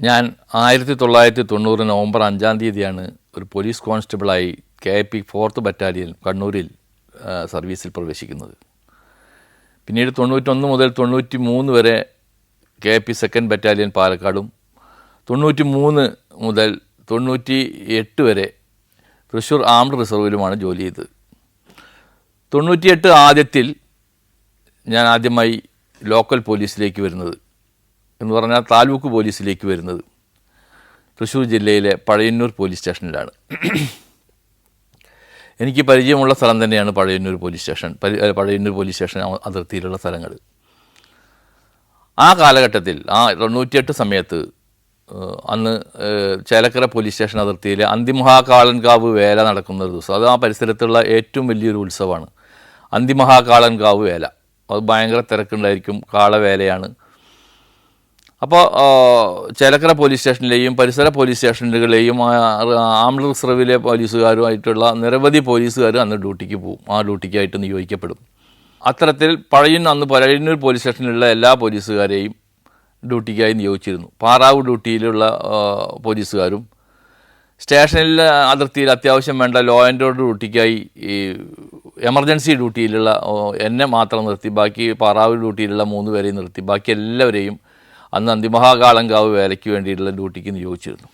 ഞാൻ 1990 നവംബർ 5-ാം തീയതിയാണ് ഒരു പോലീസ് കോൺസ്റ്റബിളായി KIP 4th ബറ്റാലിയൻ കണ്ണൂരിൽ സർവീസിൽ പ്രവേശിക്കുന്നത്. പിന്നീട് 91 മുതൽ 93 വരെ KIP 2nd ബറ്റാലിയൻ പാലക്കാടും 93 മുതൽ 98 വരെ തൃശ്ശൂർ ആംഡ് റിസർവിലുമാണ് ജോലി ചെയ്തത്. 98 ആദ്യത്തിൽ ഞാൻ ആദ്യമായി ലോക്കൽ പോലീസിലേക്ക് വരുന്നത് എന്ന് പറഞ്ഞാൽ താലൂക്ക് പോലീസിലേക്ക് വരുന്നത് തൃശ്ശൂർ ജില്ലയിലെ പഴയന്നൂർ പോലീസ് സ്റ്റേഷനിലാണ്. എനിക്ക് പരിചയമുള്ള സ്ഥലം തന്നെയാണ് പഴയന്നൂർ പോലീസ് സ്റ്റേഷൻ അതിർത്തിയിലുള്ള സ്ഥലങ്ങൾ. ആ കാലഘട്ടത്തിൽ 98 സമയത്ത് അന്ന് ചേലക്കര പോലീസ് സ്റ്റേഷൻ അതിർത്തിയിൽ അന്തിമഹാകാളൻകാവ് വേല നടക്കുന്ന ഒരു ദിവസം. അത് ആ പരിസരത്തുള്ള ഏറ്റവും വലിയൊരു ഉത്സവമാണ് അന്തിമഹാകാളൻകാവ് വേല. അത് ഭയങ്കര തിരക്കുണ്ടായിരിക്കും, കാളവേലയാണ്. അപ്പോൾ ചേലക്കര പോലീസ് സ്റ്റേഷനിലെയും പരിസര പോലീസ് സ്റ്റേഷനുകളെയും ആംഡ് റിസർവിലെ പോലീസുകാരുമായിട്ടുള്ള നിരവധി പോലീസുകാർ അന്ന് ഡ്യൂട്ടിക്ക് പോകും, ആ ഡ്യൂട്ടിക്കായിട്ട് നിയോഗിക്കപ്പെടും. അത്തരത്തിൽ പഴയന്നൂർ പോലീസ് സ്റ്റേഷനിലുള്ള എല്ലാ പോലീസുകാരെയും ഡ്യൂട്ടിക്കായി നിയോഗിച്ചിരുന്നു. പാറാവ് ഡ്യൂട്ടിയിലുള്ള പോലീസുകാരും സ്റ്റേഷനിൽ അതിർത്തിയിൽ അത്യാവശ്യം വേണ്ട ലോ ആൻഡ് ഓർഡർ ഡ്യൂട്ടിക്കായി ഈ എമർജൻസി ഡ്യൂട്ടിയിലുള്ള എന്നെ മാത്രം നിർത്തി, ബാക്കി പാറാവ് ഡ്യൂട്ടിയിലുള്ള 3 പേരെയും നിർത്തി, ബാക്കി എല്ലാവരെയും അന്ന് അന്തിമഹാകാളൻകാവ് വേലയ്ക്ക് വേണ്ടിയിട്ടുള്ള ഡ്യൂട്ടിക്ക് നിയോഗിച്ചിരുന്നു.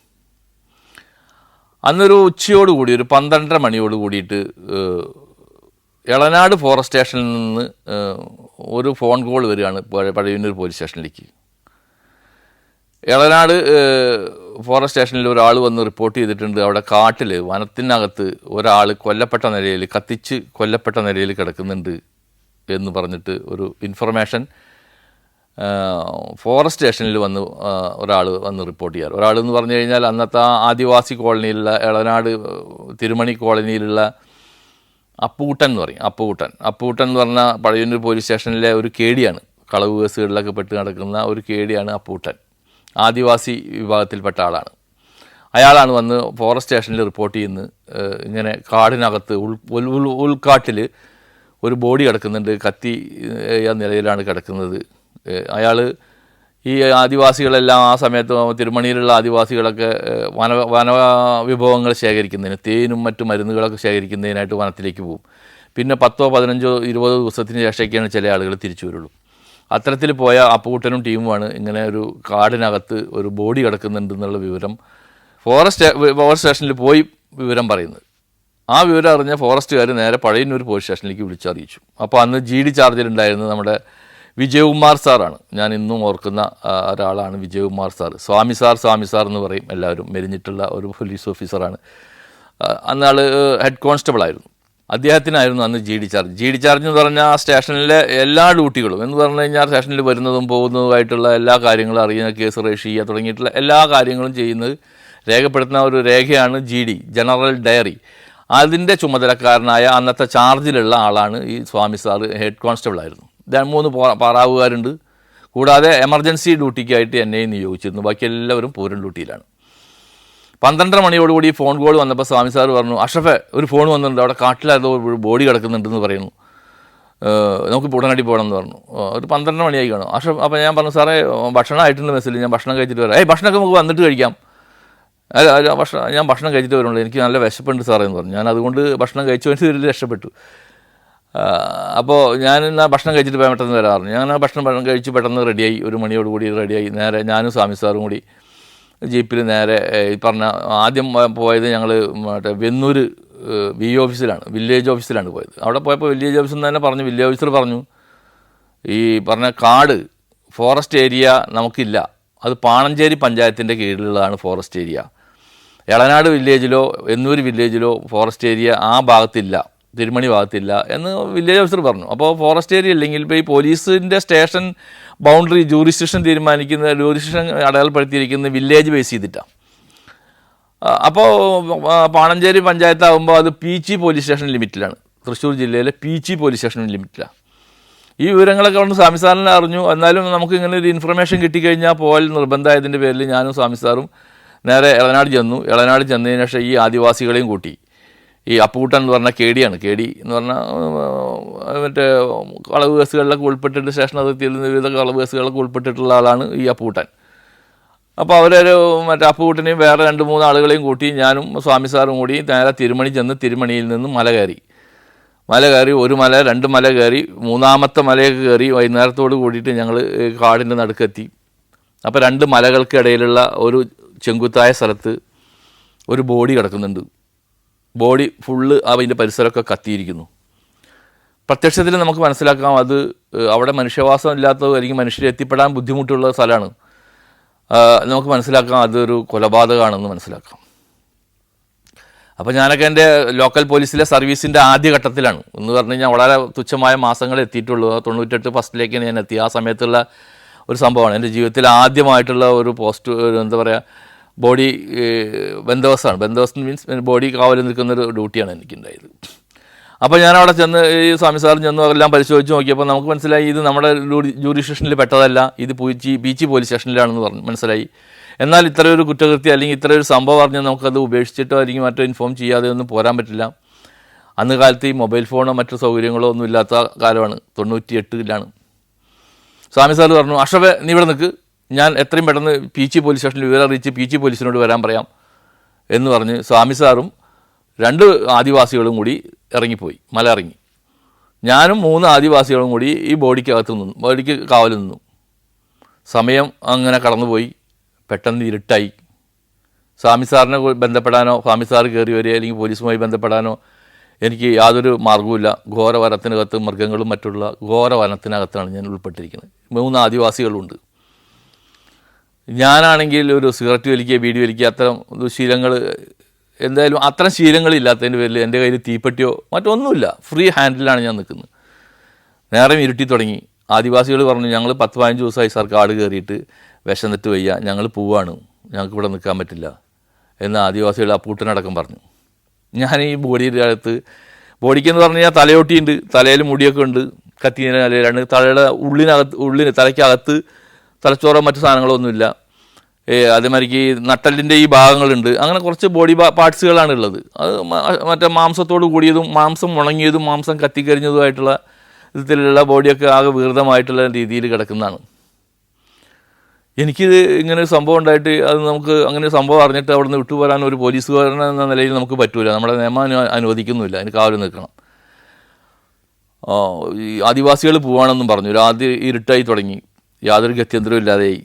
അന്നൊരു ഉച്ചയോടുകൂടി ഒരു 12:30 മണിയോട് കൂടിയിട്ട് എളനാട് ഫോറസ്റ്റ് സ്റ്റേഷനിൽ നിന്ന് ഒരു ഫോൺ കോൾ വരികയാണ് പഴയന്നൂർ പോലീസ് സ്റ്റേഷനിലേക്ക്. എളനാട് ഫോറസ്റ്റ് സ്റ്റേഷനിൽ ഒരാൾ വന്ന് റിപ്പോർട്ട് ചെയ്തിട്ടുണ്ട്, അവിടെ കാട്ടിൽ വനത്തിനകത്ത് ഒരാൾ കത്തിച്ച് കൊല്ലപ്പെട്ട നിലയിൽ കിടക്കുന്നുണ്ട് എന്ന് പറഞ്ഞിട്ട് ഒരു ഇൻഫർമേഷൻ ഫോറസ്റ്റ് സ്റ്റേഷനിൽ ഒരാൾ വന്ന് റിപ്പോർട്ട് ചെയ്യാറ്. ഒരാളെന്ന് പറഞ്ഞു കഴിഞ്ഞാൽ അന്നത്തെ ആദിവാസി കോളനിയിലുള്ള എളനാട് തിരുമണി കോളനിയിലുള്ള അപ്പൂട്ടൻ എന്ന് പറയും. അപ്പൂട്ടൻ എന്ന് പറഞ്ഞാൽ പഴയന്നൂർ പോലീസ് സ്റ്റേഷനിലെ ഒരു കേടിയാണ്, കളവ് കേസുകളിലൊക്കെ പെട്ട് നടക്കുന്ന ഒരു കേടിയാണ് അപ്പൂട്ടൻ. ആദിവാസി വിഭാഗത്തിൽപ്പെട്ട ആളാണ്. അയാളാണ് വന്ന് ഫോറസ്റ്റ് സ്റ്റേഷനിൽ റിപ്പോർട്ട് ചെയ്യുന്നത്, ഇങ്ങനെ കാടിനകത്ത് ഉൾക്കാട്ടിൽ ഒരു ബോഡി കിടക്കുന്നുണ്ട്, കത്തി നിലയിലാണ് കിടക്കുന്നത്. അയാൾ ഈ ആദിവാസികളെല്ലാം ആ സമയത്ത് തിരുമണിയിലുള്ള ആദിവാസികളൊക്കെ വന വിഭവങ്ങൾ ശേഖരിക്കുന്നതിന്, തേനും മറ്റു മരുന്നുകളൊക്കെ ശേഖരിക്കുന്നതിനായിട്ട് വനത്തിലേക്ക് പോകും. പിന്നെ 10, 15, 20 ദിവസത്തിന് ശേഷമൊക്കെയാണ് ചില ആളുകൾ തിരിച്ചു വരുള്ളൂ. അത്തരത്തിൽ പോയ അപ്പൂട്ടനും ടീമുമാണ് ഇങ്ങനെ ഒരു കാടിനകത്ത് ഒരു ബോഡി കിടക്കുന്നുണ്ടെന്നുള്ള വിവരം ഫോറസ്റ്റ് സ്റ്റേഷനിൽ പോയി വിവരം പറയുന്നത്. ആ വിവരം അറിഞ്ഞ ഫോറസ്റ്റുകാർ നേരെ പഴയന്നൂർ പോലീസ് സ്റ്റേഷനിലേക്ക് വിളിച്ചറിയിച്ചു. അപ്പോൾ അന്ന് GD ചാർജിലുണ്ടായിരുന്നത് നമ്മുടെ വിജയകുമാർ സാറാണ്. ഞാൻ ഇന്നും ഓർക്കുന്ന ഒരാളാണ് വിജയകുമാർ സാർ. സ്വാമി സാർ എന്ന് പറയും എല്ലാവരും. മെലിഞ്ഞിട്ടുള്ള ഒരു പോലീസ് ഓഫീസറാണ്. അന്നാൾ ഹെഡ് കോൺസ്റ്റബിൾ ആയിരുന്നു. അദ്ദേഹത്തിനായിരുന്നു അന്ന് GD ചാർജ് എന്ന് പറഞ്ഞാൽ ആ സ്റ്റേഷനിലെ എല്ലാ ഡ്യൂട്ടികളും എന്ന് പറഞ്ഞു കഴിഞ്ഞാൽ സ്റ്റേഷനിൽ വരുന്നതും പോകുന്നതുമായിട്ടുള്ള എല്ലാ കാര്യങ്ങളും അറിയുന്ന, കേസ് രജിസ്റ്റർ ചെയ്യുക തുടങ്ങിയിട്ടുള്ള എല്ലാ കാര്യങ്ങളും ചെയ്യുന്നത് രേഖപ്പെടുത്തുന്ന ഒരു രേഖയാണ് GD, ജനറൽ ഡയറി. അതിൻ്റെ ചുമതലക്കാരനായ അന്നത്തെ ചാർജിലുള്ള ആളാണ് ഈ സ്വാമി സാർ. ഹെഡ് കോൺസ്റ്റബിൾ ആയിരുന്നു. 3 പാറാവുകാരുണ്ട്, കൂടാതെ എമർജൻസി ഡ്യൂട്ടിക്കായിട്ട് എന്നെയും നിയോഗിച്ചിരുന്നു. ബാക്കി എല്ലാവരും പൂരം ഡ്യൂട്ടിയിലാണ്. 12:30 മണിയോടുകൂടി ഫോൺ കോൾ വന്നപ്പോൾ സ്വാമി സാർ പറഞ്ഞു, അഷ്റഫെ ഒരു ഫോൺ വന്നിട്ടുണ്ട്, അവിടെ കാട്ടിലേതോ ബോഡി കിടക്കുന്നുണ്ടെന്ന് പറയുന്നു, നമുക്ക് ഉടനടി പോകണം എന്ന് പറഞ്ഞു. ഒരു 12 മണിയായി കാണും. അപ്പോൾ ഞാൻ പറഞ്ഞു, സാറേ ഭക്ഷണം ആയിട്ടുണ്ട് മെസ്സിൽ, ഞാൻ ഭക്ഷണം കഴിച്ചിട്ട് വരാം. ഭക്ഷണമൊക്കെ നമുക്ക് വന്നിട്ട് കഴിക്കാം. ഞാൻ ഭക്ഷണം കഴിച്ചിട്ട് വരുള്ളൂ, എനിക്ക് നല്ല വിശപ്പുണ്ട് സാറേ എന്ന് പറഞ്ഞു. ഞാൻ അതുകൊണ്ട് ഭക്ഷണം കഴിച്ചു വേണ്ടി രക്ഷപ്പെട്ടു. അപ്പോൾ ഞാൻ എന്നാൽ ഭക്ഷണം കഴിച്ചിട്ട് പെട്ടെന്ന് വരാറുണ്ട്. ഞാൻ ഭക്ഷണം കഴിച്ച് പെട്ടെന്ന് റെഡിയായി, 1 മണിയോടുകൂടി റെഡിയായി. നേരെ ഞാനും സ്വാമി സാറും കൂടി ജീപ്പിൽ നേരെ പറഞ്ഞ ആദ്യം പോയത് ഞങ്ങൾ വെന്നൂർ ഓഫീസിലാണ്, വില്ലേജ് ഓഫീസിലാണ് പോയത്. അവിടെ പോയപ്പോൾ വില്ലേജ് ഓഫീസിൽ നിന്ന് തന്നെ പറഞ്ഞു, വില്ലേജ് ഓഫീസർ പറഞ്ഞു, ഈ പറഞ്ഞ കാട് ഫോറസ്റ്റ് ഏരിയ നമുക്കില്ല, അത് പാണഞ്ചേരി പഞ്ചായത്തിൻ്റെ കീഴിലുള്ളതാണ് ഫോറസ്റ്റ് ഏരിയ. എളനാട് വില്ലേജിലോ വെന്നൂർ വില്ലേജിലോ ഫോറസ്റ്റ് ഏരിയ ആ ഭാഗത്തില്ല, തിരുമണി ഭാഗത്തില്ല എന്ന് വില്ലേജ് ഓഫീസർ പറഞ്ഞു. അപ്പോൾ ഫോറസ്റ്റ് ഏരിയ ഇല്ലെങ്കിൽ ഇപ്പോൾ ഈ പോലീസിൻ്റെ സ്റ്റേഷൻ ബൗണ്ടറി ജൂറിസ്ഡിക്ഷൻ അടയാളപ്പെടുത്തിയിരിക്കുന്നത് വില്ലേജ് ബേസ് ചെയ്തിട്ടാണ്. അപ്പോൾ പാണഞ്ചേരി പഞ്ചായത്താകുമ്പോൾ അത് പീച്ചി പോലീസ് സ്റ്റേഷൻ ലിമിറ്റിലാണ്, തൃശ്ശൂർ ജില്ലയിലെ പീച്ചി പോലീസ് സ്റ്റേഷൻ ലിമിറ്റിലാണ്. ഈ വിവരങ്ങളൊക്കെ കൊണ്ട് സ്വാമി സാറിനെ അറിഞ്ഞു. എന്നാലും നമുക്ക് ഇങ്ങനെ ഒരു ഇൻഫർമേഷൻ കിട്ടിക്കഴിഞ്ഞാൽ പോയാൽ നിർബന്ധമായതിൻ്റെ പേരിൽ ഞാനും സ്വാമി സാറും നേരെ എളനാട് ചെന്നു. എളനാട് ചെന്നതിന് ശേഷം ഈ ആദിവാസികളെയും കൂട്ടി, ഈ അപ്പൂട്ടൻ എന്ന് പറഞ്ഞാൽ കേടിയാണ്, കേടി എന്ന് പറഞ്ഞാൽ മറ്റേ കളവ് കേസുകളിലൊക്കെ ഉൾപ്പെട്ടിട്ട് സ്റ്റേഷൻ അതിർത്തിയിൽ വിവിധ കളവ് കേസുകളൊക്കെ ഉൾപ്പെട്ടിട്ടുള്ള ആളാണ് ഈ അപ്പൂട്ടൻ. അപ്പോൾ അവരൊരു മറ്റേ അപ്പുകുട്ടനെയും വേറെ 2-3 ആളുകളെയും കൂട്ടി ഞാനും സ്വാമി സാറും കൂടി നേരെ തിരുമണി ചെന്ന് തിരുമണിയിൽ നിന്ന് മല കയറി. ഒരു മല 2 മല കയറി, 3-ാമത്തെ മലയൊക്കെ കയറി വൈകുന്നേരത്തോട് കൂടിയിട്ട് ഞങ്ങൾ കാടിൻ്റെ നടുക്കെത്തി. അപ്പോൾ 2 മലകൾക്കിടയിലുള്ള ഒരു ചെങ്കുത്തായ സ്ഥലത്ത് ഒരു ബോഡി കിടക്കുന്നുണ്ട്. ബോഡി ഫുള്ള് അതിൻ്റെ പരിസരമൊക്കെ കത്തിയിരിക്കുന്നു. പ്രത്യക്ഷത്തിൽ നമുക്ക് മനസ്സിലാക്കാം അത് അവിടെ മനുഷ്യവാസം ഇല്ലാത്തത് അല്ലെങ്കിൽ മനുഷ്യരെ എത്തിപ്പെടാൻ ബുദ്ധിമുട്ടുള്ള സ്ഥലമാണ്. നമുക്ക് മനസ്സിലാക്കാം അതൊരു കൊലപാതകമാണെന്ന് മനസ്സിലാക്കാം. അപ്പോൾ ഞാനൊക്കെ എൻ്റെ ലോക്കൽ പോലീസിലെ സർവീസിൻ്റെ ആദ്യഘട്ടത്തിലാണ് എന്ന് പറഞ്ഞു കഴിഞ്ഞാൽ വളരെ തുച്ഛമായ മാസങ്ങൾ എത്തിയിട്ടുള്ളൂ. 98 ഫസ്റ്റിലേക്ക് ഞാൻ എത്തി. ആ സമയത്തുള്ള ഒരു സംഭവമാണ് എൻ്റെ ജീവിതത്തിൽ ആദ്യമായിട്ടുള്ള ഒരു പോസ്റ്റ്, എന്താ പറയുക, ബോഡി ബന്ദോബസ്താണ്. ബന്ദോബസ്ത് മീൻസ് ബോഡി കാവൽ നിൽക്കുന്നൊരു ഡ്യൂട്ടിയാണ് എനിക്കുണ്ടായത്. അപ്പോൾ ഞാനവിടെ ചെന്ന് ഈ സ്വാമി സാറും ചെന്ന് എല്ലാം പരിശോധിച്ച് നോക്കിയപ്പോൾ നമുക്ക് മനസ്സിലായി ഇത് നമ്മുടെ ജൂറിസ്ഡിക്ഷനിൽ പെട്ടതല്ല, ഇത് പീച്ചി പോലീസ് സ്റ്റേഷനിലാണെന്ന് മനസ്സിലായി. എന്നാൽ ഇത്രയൊരു കുറ്റകൃത്യം അല്ലെങ്കിൽ ഇത്രയൊരു സംഭവം പറഞ്ഞാൽ നമുക്കത് ഉപേക്ഷിച്ചിട്ടോ അല്ലെങ്കിൽ മറ്റോ ഇൻഫോം ചെയ്യാതെ ഒന്നും പോരാൻ പറ്റില്ല. അന്ന് കാലത്ത് ഈ മൊബൈൽ ഫോണോ മറ്റു സൗകര്യങ്ങളോ ഒന്നും ഇല്ലാത്ത കാലമാണ്. 98-ലാണ്. സ്വാമി സാർ പറഞ്ഞു, അഷറഫേ നീ ഇവിടെ നിൽക്ക്, ഞാൻ എത്രയും പെട്ടെന്ന് പീച്ചി പോലീസ് സ്റ്റേഷനിൽ വിവരം അറിയിച്ച് പീച്ചി പോലീസിനോട് വരാൻ പറയാം എന്ന് പറഞ്ഞ് സ്വാമി സാറും 2 ആദിവാസികളും കൂടി ഇറങ്ങിപ്പോയി. മല ഇറങ്ങി. ഞാനും 3 ആദിവാസികളും കൂടി ഈ ബോഡിക്ക് കാവൽ നിന്നു. സമയം അങ്ങനെ കടന്നുപോയി. പെട്ടെന്ന് ഇരുട്ടായി. സ്വാമി സാറിനെ ബന്ധപ്പെടാനോ സ്വാമി സാർ കയറി വരിക അല്ലെങ്കിൽ പോലീസുമായി ബന്ധപ്പെടാനോ എനിക്ക് യാതൊരു മാർഗവുമില്ല. ഘോര വനത്തിനകത്ത് മൃഗങ്ങളും മറ്റുള്ള ഘോര വനത്തിനകത്താണ് ഞാൻ ഉൾപ്പെട്ടിരിക്കുന്നത്. 3 ആദിവാസികളുണ്ട്. ഞാനാണെങ്കിൽ ഒരു സിഗരറ്റ് വലിക്കുക, ബീഡി വലിക്കുക, അത്തരം ശീലങ്ങൾ, എന്തായാലും അത്തരം ശീലങ്ങളില്ലാത്തതിൻ്റെ പേരിൽ എൻ്റെ കയ്യിൽ തീപ്പെട്ടിയോ മറ്റൊന്നുമില്ല. ഫ്രീ ഹാൻഡിലാണ് ഞാൻ നിൽക്കുന്നത്. നേരം ഇരുട്ടി തുടങ്ങി. ആദിവാസികൾ പറഞ്ഞു, ഞങ്ങൾ 10-15 ദിവസമായി സാർ കാട് കയറിയിട്ട് വിശന്നിട്ട് വയ്യ, ഞങ്ങൾ പോവാണ്, ഞങ്ങൾക്ക് ഇവിടെ നിൽക്കാൻ പറ്റില്ല എന്ന് ആദിവാസികൾ അപ്പൂട്ടനടക്കം പറഞ്ഞു. ഞാൻ ഈ ബോഡിയുടെ അടുത്ത്, ബോഡിക്കെന്ന് പറഞ്ഞു കഴിഞ്ഞാൽ തലയോട്ടിയുണ്ട്, തലയിൽ മുടിയൊക്കെ ഉണ്ട്, കത്തിയ നിലയിലാണ്. തലയുടെ തലയ്ക്കകത്ത് തലച്ചോറോ മറ്റു സാധനങ്ങളൊന്നുമില്ല. അതേമാതിരിക്ക് നട്ടലിൻ്റെ ഈ ഭാഗങ്ങളുണ്ട്. അങ്ങനെ കുറച്ച് ബോഡി പാർട്സുകളാണ് ഉള്ളത്. അത് മറ്റേ മാംസത്തോട് കൂടിയതും മാംസം ഉണങ്ങിയതും മാംസം കത്തിക്കരിഞ്ഞതുമായിട്ടുള്ള വിധത്തിലുള്ള ബോഡിയൊക്കെ ആകെ വികൃതമായിട്ടുള്ള രീതിയിൽ കിടക്കുന്നതാണ്. എനിക്കിത് ഇങ്ങനെ ഒരു സംഭവം ഉണ്ടായിട്ട് അത് നമുക്ക് അങ്ങനെ ഒരു സംഭവം അറിഞ്ഞിട്ട് അവിടെ നിന്ന് വിട്ടുപോരാൻ ഒരു പോലീസുകാരൻ എന്ന നിലയിൽ നമുക്ക് പറ്റൂല. നമ്മുടെ നിയമം അനുവദിക്കുന്നില്ല, അതിന് കാവൽ നിൽക്കണം. ഈ ആദിവാസികൾ പോവാണെന്നും പറഞ്ഞു. ആദ്യം ഇരുട്ടായി തുടങ്ങി, യാതൊരു ഗത്യന്തരവും ഇല്ലാതെയായി.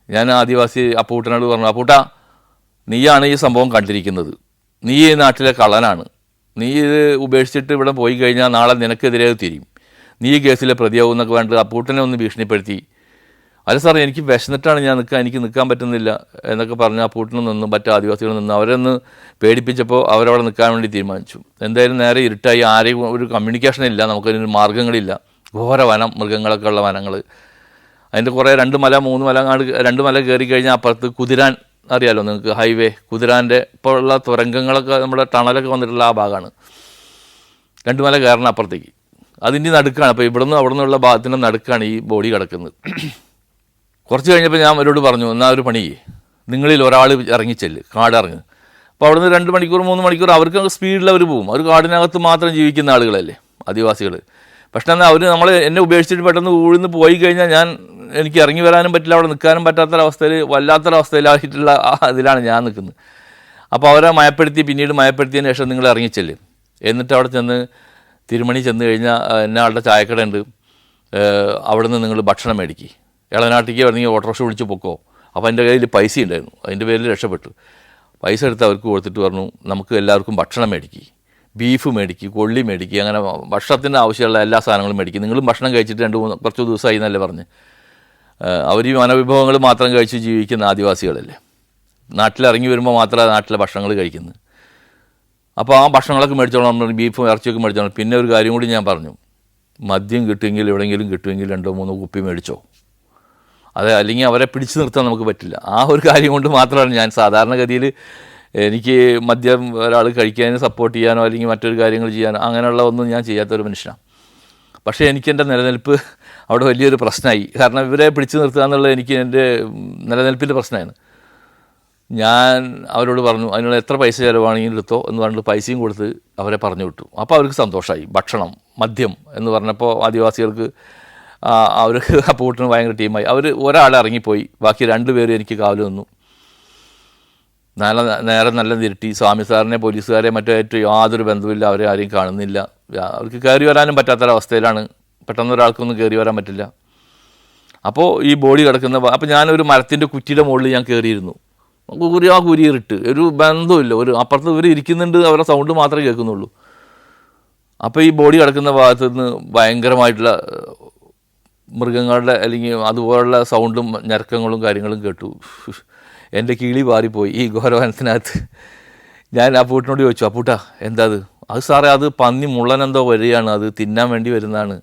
ഞാൻ ആദിവാസി അപ്പൂട്ടനോട് പറഞ്ഞു, അപ്പൂട്ടാ നീയാണ് ഈ സംഭവം കണ്ടിരിക്കുന്നത്, നീ ഈ നാട്ടിലെ കള്ളനാണ്, നീ ഇത് ഉപേക്ഷിച്ചിട്ട് ഇവിടെ പോയി കഴിഞ്ഞാൽ നാളെ നിനക്കെതിരെ തിരിയും, നീ ഈ കേസിലെ പ്രതിയാവും എന്നൊക്കെ വേണ്ടത് അപ്പൂട്ടനെ ഒന്ന് ഭീഷണിപ്പെടുത്തി. അല്ല സാർ എനിക്ക് വിശന്നിട്ടാണ് ഞാൻ എനിക്ക് നിൽക്കാൻ പറ്റുന്നില്ല എന്നൊക്കെ പറഞ്ഞ് അപ്പൂട്ടനും നിന്നും മറ്റു ആദിവാസികൾ നിന്നും അവരൊന്ന് പേടിപ്പിച്ചപ്പോൾ അവരവിടെ നിൽക്കാൻ വേണ്ടി തീരുമാനിച്ചു. എന്തായാലും നേരെ ഇരുട്ടായി, ആരെയും ഒരു കമ്മ്യൂണിക്കേഷൻ ഇല്ല, നമുക്കതിന് മാർഗ്ഗങ്ങളില്ല. ഘോര വനം, മൃഗങ്ങളൊക്കെ ഉള്ള വനങ്ങൾ. അതിൻ്റെ കുറേ 2 മല 3 മല 2 മല കയറി കഴിഞ്ഞാൽ അപ്പുറത്ത് കുതിരാൻ അറിയാമല്ലോ നിങ്ങൾക്ക്, ഹൈവേ, കുതിരാൻ്റെ ഇപ്പോൾ ഉള്ള തുരങ്കങ്ങളൊക്കെ നമ്മുടെ ടണലൊക്കെ വന്നിട്ടുള്ള ആ ഭാഗമാണ്. 2 മല കയറണം അപ്പുറത്തേക്ക്. അതിൻ്റെ നടുക്കാണ്. അപ്പോൾ അവിടെ നിന്നുള്ള ഭാഗത്തിൻ്റെ നടുക്കാണ് ഈ ബോഡി കിടക്കുന്നത്. കുറച്ച് കഴിഞ്ഞപ്പോൾ ഞാൻ അവരോട് പറഞ്ഞു, എന്നാൽ ഒരു പണി, നിങ്ങളിൽ ഒരാൾ ഇറങ്ങിച്ചെല്ല്, കാടിറങ്ങ്. അപ്പോൾ അവിടെ നിന്ന് 2 മണിക്കൂർ 3 മണിക്കൂർ അവർക്ക് സ്പീഡിൽ അവർ പോകും. അവർ കാടിനകത്ത് മാത്രം ജീവിക്കുന്ന ആളുകളല്ലേ ആദിവാസികൾ. പക്ഷേ എന്നാൽ എന്നെ ഉപേക്ഷിച്ചിട്ട് പെട്ടെന്ന് ഊഴിന്ന് പോയി കഴിഞ്ഞാൽ എനിക്ക് ഇറങ്ങി വരാനും പറ്റില്ല, അവിടെ നിൽക്കാനും പറ്റാത്തൊരവസ്ഥയിൽ വല്ലാത്തൊരവസ്ഥയിലായിട്ടുള്ള ഇതിലാണ് ഞാൻ നിൽക്കുന്നത്. അപ്പോൾ അവരെ പിന്നീട് മയപ്പെടുത്തിയതിന് ശേഷം നിങ്ങൾ ഇറങ്ങിച്ചെല്ല്, എന്നിട്ട് അവിടെ ചെന്ന് തിരുമണി ചെന്ന് കഴിഞ്ഞാൽ എന്നെ ആളുടെ ചായക്കട ഉണ്ട്, അവിടെ നിന്ന് നിങ്ങൾ ഭക്ഷണം മേടിക്കുക, ഇളനാട്ടിക്ക് വേണമെങ്കിൽ ഓട്ടോറിക്ഷ വിളിച്ച് പൊക്കോ. അപ്പോൾ എൻ്റെ കയ്യിൽ പൈസ ഉണ്ടായിരുന്നു, അതിൻ്റെ പേരിൽ രക്ഷപ്പെട്ടു. പൈസ എടുത്ത് അവർക്ക് കൊടുത്തിട്ട് പറഞ്ഞു, നമുക്ക് എല്ലാവർക്കും ഭക്ഷണം മേടിക്കുക, ബീഫ് മേടിക്കുക, കൊള്ളി മേടിക്കുക, അങ്ങനെ ഭക്ഷണത്തിന് ആവശ്യമുള്ള എല്ലാ സാധനങ്ങളും മേടിക്കുക. നിങ്ങളും ഭക്ഷണം കഴിച്ചിട്ട് കുറച്ച് ദിവസമായി എന്നല്ലേ പറഞ്ഞ്. അവർ ഈ വനവിഭവങ്ങൾ മാത്രം കഴിച്ച് ജീവിക്കുന്ന ആദിവാസികളല്ലേ, നാട്ടിലിറങ്ങി വരുമ്പോൾ മാത്രമേ നാട്ടിലെ ഭക്ഷണങ്ങൾ കഴിക്കുന്നത്. അപ്പോൾ ആ ഭക്ഷണങ്ങളൊക്കെ മേടിച്ചോളാം, ബീഫും ഇറച്ചിയൊക്കെ മേടിച്ചോളാം. പിന്നെ ഒരു കാര്യം കൂടി ഞാൻ പറഞ്ഞു, മദ്യം കിട്ടുമെങ്കിൽ എവിടെയെങ്കിലും കിട്ടുമെങ്കിൽ 2-3 കുപ്പി മേടിച്ചോ, അല്ലെങ്കിൽ അവരെ പിടിച്ചു നിർത്താൻ നമുക്ക് പറ്റില്ല. ആ ഒരു കാര്യം കൊണ്ട് മാത്രമാണ് ഞാൻ സാധാരണഗതിയിൽ എനിക്ക് മദ്യം ഒരാൾ കഴിക്കാനും സപ്പോർട്ട് ചെയ്യാനോ അല്ലെങ്കിൽ മറ്റൊരു കാര്യങ്ങൾ ചെയ്യാനോ അങ്ങനെയുള്ള ഒന്നും ഞാൻ ചെയ്യാത്തൊരു മനുഷ്യനാണ്. പക്ഷേ എനിക്കെൻ്റെ നിലനിൽപ്പ് അവിടെ വലിയൊരു പ്രശ്നമായി. കാരണം ഇവരെ പിടിച്ചു നിർത്തുക എന്നുള്ളത് എനിക്ക് എൻ്റെ നിലനിൽപ്പിൻ്റെ പ്രശ്നമാണ്. ഞാൻ അവരോട് പറഞ്ഞു, അതിനുള്ള എത്ര പൈസ ചിലവാണെങ്കിലും എടുത്തോ എന്ന് പറഞ്ഞിട്ട് പൈസയും കൊടുത്ത് അവരെ പറഞ്ഞു വിട്ടു. അപ്പോൾ അവർക്ക് സന്തോഷമായി. ഭക്ഷണം, മദ്യം എന്ന് പറഞ്ഞപ്പോൾ ആദിവാസികൾക്ക് അവർക്ക് അപ്പൂട്ടന് ഭയങ്കര ടീമായി. അവർ ഒരാൾ ഇറങ്ങിപ്പോയി, ബാക്കി 2 പേരും എനിക്ക് കാവൽ നിന്നു. നേരെ നല്ല തിരുട്ടി. സ്വാമി സാറിനെ പോലീസുകാരെ മറ്റായിട്ട് യാതൊരു ബന്ധവുമില്ല, അവരെ ആരെയും കാണുന്നില്ല. അവർക്ക് കയറി വരാനും പറ്റാത്തൊരവസ്ഥയിലാണ്. പെട്ടെന്ന് ഒരാൾക്കൊന്നും കയറി വരാൻ പറ്റില്ല. അപ്പോൾ ഈ ബോഡി കിടക്കുന്ന, അപ്പോൾ ഞാനൊരു മരത്തിൻ്റെ കുറ്റിയുടെ മുകളിൽ ഞാൻ കയറിയിരുന്നു. കുരിയിട്ട് ഒരു ബന്ധമില്ല, ഒരു അപ്പുറത്ത് ഇവർ ഇരിക്കുന്നുണ്ട്, അവരുടെ സൗണ്ട് മാത്രമേ കേൾക്കുന്നുള്ളൂ. അപ്പോൾ ഈ ബോഡി കിടക്കുന്ന ഭാഗത്ത് നിന്ന് ഭയങ്കരമായിട്ടുള്ള മൃഗങ്ങളുടെ അല്ലെങ്കിൽ അതുപോലുള്ള സൗണ്ടും ഞരക്കങ്ങളും കാര്യങ്ങളും കേട്ടു. എൻ്റെ കിളി പാറിപ്പോയി ഈ ഘോരവനത്തിനകത്ത്. ഞാൻ അപ്പൂട്ടനോട് ചോദിച്ചു, അപ്പൂട്ടാ എന്താ അത് സാറേ അത് പന്നി മുള്ളനെന്തോ വരികയാണ്, അത് തിന്നാൻ വേണ്ടി വരുന്നതാണ്,